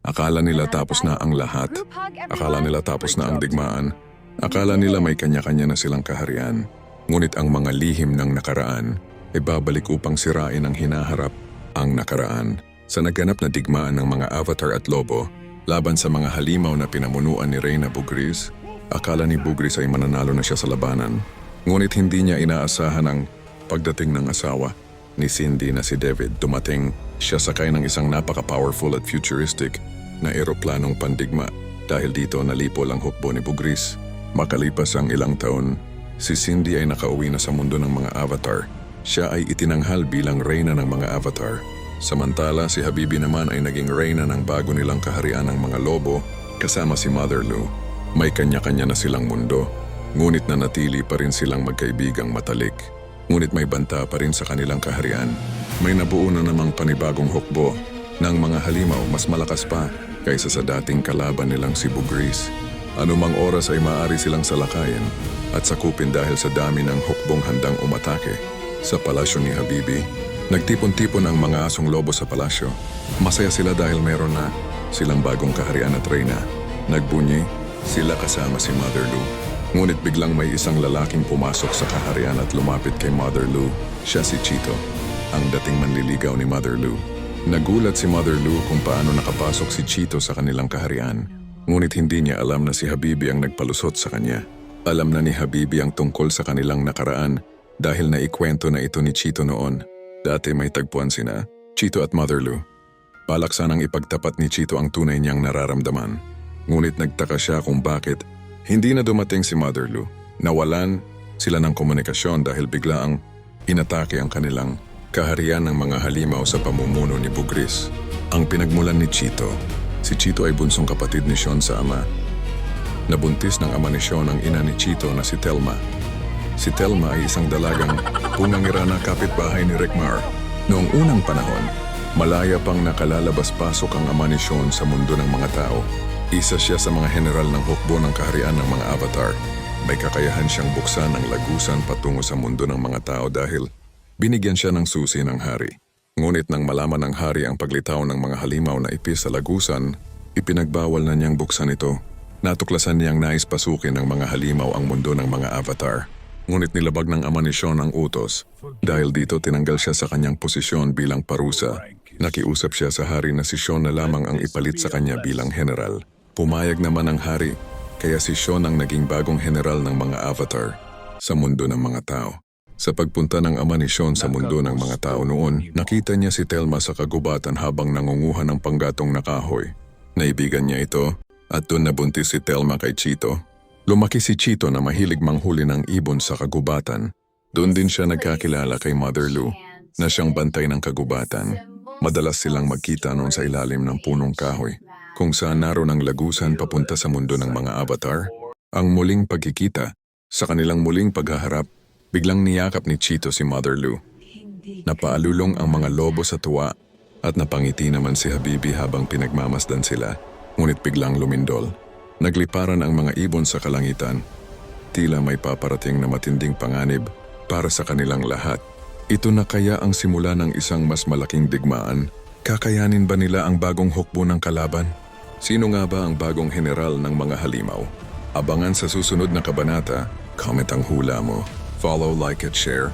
Akala nila tapos na ang lahat. Akala nila tapos na ang digmaan. Akala nila may kanya-kanya na silang kaharian. Ngunit ang mga lihim ng nakaraan ay babalik upang sirain ang hinaharap ang nakaraan. Sa naganap na digmaan ng mga Avatar at Lobo, laban sa mga halimaw na pinamunuan ni Reyna Bugris, akala ni Bugris ay mananalo na siya sa labanan. Ngunit hindi niya inaasahan ang pagdating ng asawa ni Cindy na si David. Dumating siya sakay ng isang napaka-powerful at futuristic na eroplanong pandigma. Dahil dito nalipo ang hukbo ni Bugris. Makalipas ang ilang taon, si Cindy ay nakauwi na sa mundo ng mga Avatar. Siya ay itinanghal bilang reyna ng mga Avatar. Samantala si Habibi naman ay naging reyna ng bago nilang kaharian ng mga lobo kasama si Mother Lu. May kanya-kanya na silang mundo, ngunit nanatili pa rin silang magkaibigang matalik. Ngunit may banta pa rin sa kanilang kaharian. May nabuo na namang panibagong hukbo ng mga halimaw mas malakas pa kaysa sa dating kalaban nilang si Bugris. Anumang oras ay maaari silang salakayin at sakupin dahil sa dami ng hukbong handang umatake. Sa palasyo ni Habibi, nagtipon-tipon ang mga asong lobo sa palasyo. Masaya sila dahil meron na silang bagong kaharian at reyna. Nagbunyi sila kasama si Mother Lu. Ngunit biglang may isang lalaking pumasok sa kaharian at lumapit kay Mother Lu. Siya si Chito, ang dating manliligaw ni Mother Lu. Nagulat si Mother Lu kung paano nakapasok si Chito sa kanilang kaharian. Ngunit hindi niya alam na si Habibi ang nagpalusot sa kanya. Alam na ni Habibi ang tungkol sa kanilang nakaraan dahil naikwento na ito ni Chito noon. Dati may tagpuan sina Chito at Mother Lu. Balak sanang ipagtapat ni Chito ang tunay niyang nararamdaman. Ngunit nagtaka siya kung bakit hindi na dumating si Mother Lu. Nawalan sila ng komunikasyon dahil biglaang inatake ang kanilang kaharian ng mga halimaw sa pamumuno ni Bugris. Ang pinagmulan ni Chito. Si Chito ay bunsong kapatid ni Sean sa ama. Nabuntis ng ama ni Sean ang ina ni Chito na si Telma. Si Telma ay isang dalagang pungangira na kapitbahay ni Rekmar. Noong unang panahon, malaya pang nakalalabas-pasok ang ama ni Sean sa mundo ng mga tao. Isa siya sa mga general ng hukbo ng kaharian ng mga Avatar. May kakayahan siyang buksan ang lagusan patungo sa mundo ng mga tao dahil binigyan siya ng susi ng hari. Ngunit nang malaman ng hari ang paglitaw ng mga halimaw na ipis sa lagusan, ipinagbawal na niyang buksan ito. Natuklasan niyang nais pasukin ng mga halimaw ang mundo ng mga Avatar. Ngunit nilabag ng ama ni Sean ang utos. Dahil dito tinanggal siya sa kanyang posisyon bilang parusa. Nakiusap siya sa hari na si Sean na lamang ang ipalit sa kanya bilang general. Pumayag naman ang hari, kaya si Sean ang naging bagong general ng mga Avatar sa mundo ng mga tao. Sa pagpunta ng ama ni Sean sa mundo ng mga tao noon, nakita niya si Telma sa kagubatan habang nangunguha ng panggatong na kahoy. Naibigan niya ito at doon nabuntis si Telma kay Chito. Lumaki si Chito na mahilig manghuli ng ibon sa kagubatan. Doon din siya nagkakilala kay Mother Lu na siyang bantay ng kagubatan. Madalas silang magkita noon sa ilalim ng punong kahoy, kung saan naroon ang lagusan papunta sa mundo ng mga Avatar. Ang muling pagkikita, sa kanilang muling paghaharap, biglang niyakap ni Chito si Mother Lu. Napaalulong ang mga lobo sa tuwa at napangiti naman si Habibi habang pinagmamasdan sila. Ngunit biglang lumindol. Nagliparan ang mga ibon sa kalangitan. Tila may paparating na matinding panganib para sa kanilang lahat. Ito na kaya ang simula ng isang mas malaking digmaan? Kakayanin ba nila ang bagong hukbo ng kalaban? Sino nga ba ang bagong general ng mga halimaw? Abangan sa susunod na kabanata. Comment ang hula mo. Follow, like at share.